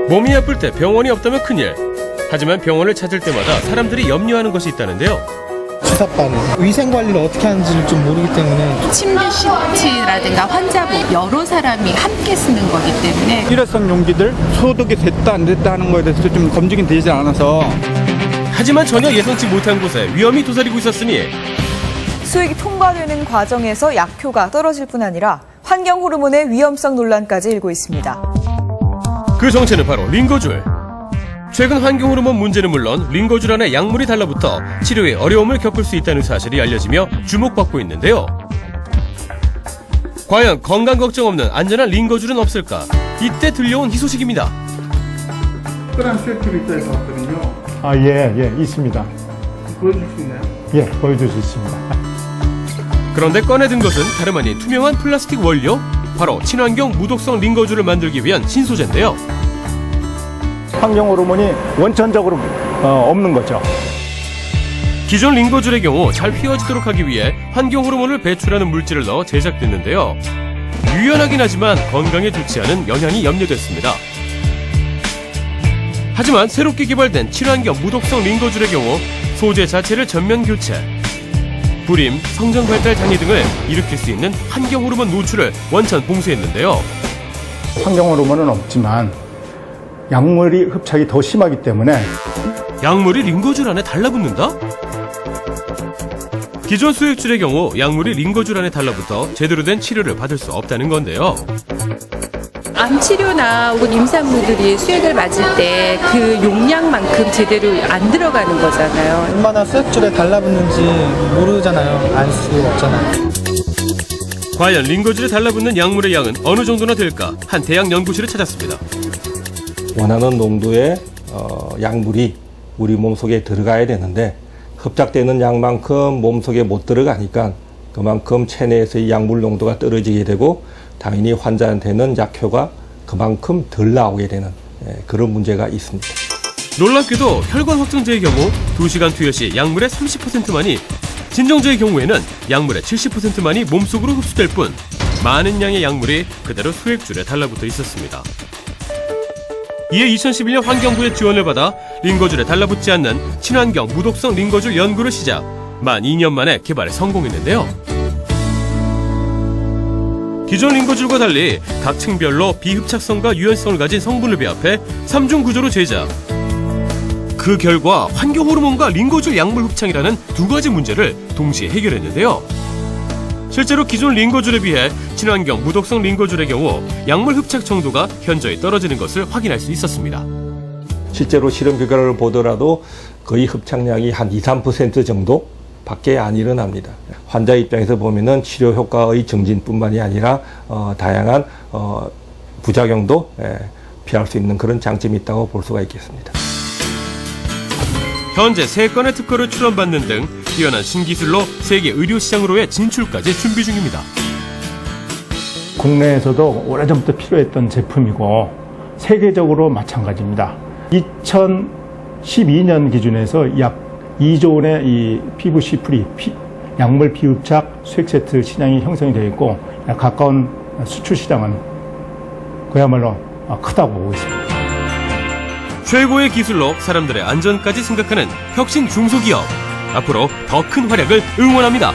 몸이 아플 때 병원이 없다면 큰일. 하지만 병원을 찾을 때마다 사람들이 염려하는 것이 있다는데요. 주사바늘 위생관리를 어떻게 하는지를 좀 모르기 때문에 침대 시트라든가 환자복 여러 사람이 함께 쓰는 거기 때문에 일회성 용기들 소독이 됐다 안 됐다 하는 거에 대해서 좀 검증이 되지 않아서. 하지만 전혀 예상치 못한 곳에 위험이 도사리고 있었으니 수액이 통과되는 과정에서 약효가 떨어질 뿐 아니라 환경 호르몬의 위험성 논란까지 일고 있습니다. 그 정체는 바로 링거줄. 최근 환경 호르몬 문제는 물론 링거줄 안에 약물이 달라붙어 치료에 어려움을 겪을 수 있다는 사실이 알려지며 주목받고 있는데요. 과연 건강 걱정 없는 안전한 링거줄은 없을까? 이때 들려온 희소식입니다. 특별한 수액줄이 있다 해서 왔거든요. 예, 있습니다. 보여줄 수 있나요? 예, 보여줄 수 있습니다. 그런데 꺼내든 것은 다름 아닌 투명한 플라스틱 원료? 바로 친환경 무독성 링거줄을 만들기 위한 신소재인데요. 환경 호르몬이 원천적으로 없는 거죠. 기존 링거줄의 경우 잘 휘어지도록 하기 위해 환경 호르몬을 배출하는 물질을 넣어 제작됐는데요. 유연하긴 하지만 건강에 좋지 않은 영향이 염려됐습니다. 하지만 새롭게 개발된 친환경 무독성 링거줄의 경우 소재 자체를 전면 교체, 불임, 성장 발달 장애 등을 일으킬 수 있는 환경 호르몬 노출을 원천 봉쇄했는데요. 환경 호르몬은 없지만 약물이 흡착이 더 심하기 때문에 약물이 링거줄 안에 달라붙는다? 기존 수액줄의 경우 약물이 링거줄 안에 달라붙어 제대로 된 치료를 받을 수 없다는 건데요. 암 치료나 혹은 임산부들이 수액을 맞을 때 그 용량만큼 제대로 안 들어가는 거잖아요. 얼마나 수액줄에 달라붙는지 모르잖아요. 알 수 없잖아요. 과연 링거줄에 달라붙는 약물의 양은 어느 정도나 될까? 한 대학 연구실을 찾았습니다. 원하는 농도의 약물이 우리 몸속에 들어가야 되는데 흡착되는 양만큼 몸속에 못 들어가니까 그만큼 체내에서의 약물 농도가 떨어지게 되고 당연히 환자한테는 약효가 그만큼 덜 나오게 되는 그런 문제가 있습니다. 놀랍게도 혈관 확정제의 경우 2시간 투여 시 약물의 30%만이, 진정제의 경우에는 약물의 70%만이 몸속으로 흡수될 뿐 많은 양의 약물이 그대로 수액줄에 달라붙어 있었습니다. 이에 2011년 환경부의 지원을 받아 링거줄에 달라붙지 않는 친환경 무독성 링거줄 연구를 시작. 만 2년 만에 개발에 성공했는데요. 기존 링거줄과 달리 각 층별로 비흡착성과 유연성을 가진 성분을 배합해 3중 구조로 제작. 그 결과 환경 호르몬과 링거줄 약물 흡착이라는 두 가지 문제를 동시에 해결했는데요. 실제로 기존 링거줄에 비해 친환경 무독성 링거줄의 경우 약물 흡착 정도가 현저히 떨어지는 것을 확인할 수 있었습니다. 실제로 실험 결과를 보더라도 거의 흡착량이 한 2~3% 정도 밖에 안 일어납니다. 환자 입장에서 보면은 치료 효과의 증진뿐만이 아니라 다양한 부작용도 피할 수 있는 그런 장점이 있다고 볼 수가 있겠습니다. 현재 3건의 특허를 출원받는 등 뛰어난 신기술로 세계 의료 시장으로의 진출까지 준비 중입니다. 국내에서도 오래전부터 필요했던 제품이고 세계적으로 마찬가지입니다. 2012년 기준에서 약 2조 원의 이 PVC 프리 약물 비흡착 수액 세트 시장이 형성이 되어 있고 가까운 수출 시장은 그야말로 크다고 보고 있습니다. 최고의 기술로 사람들의 안전까지 생각하는 혁신 중소기업. 앞으로 더 큰 활약을 응원합니다.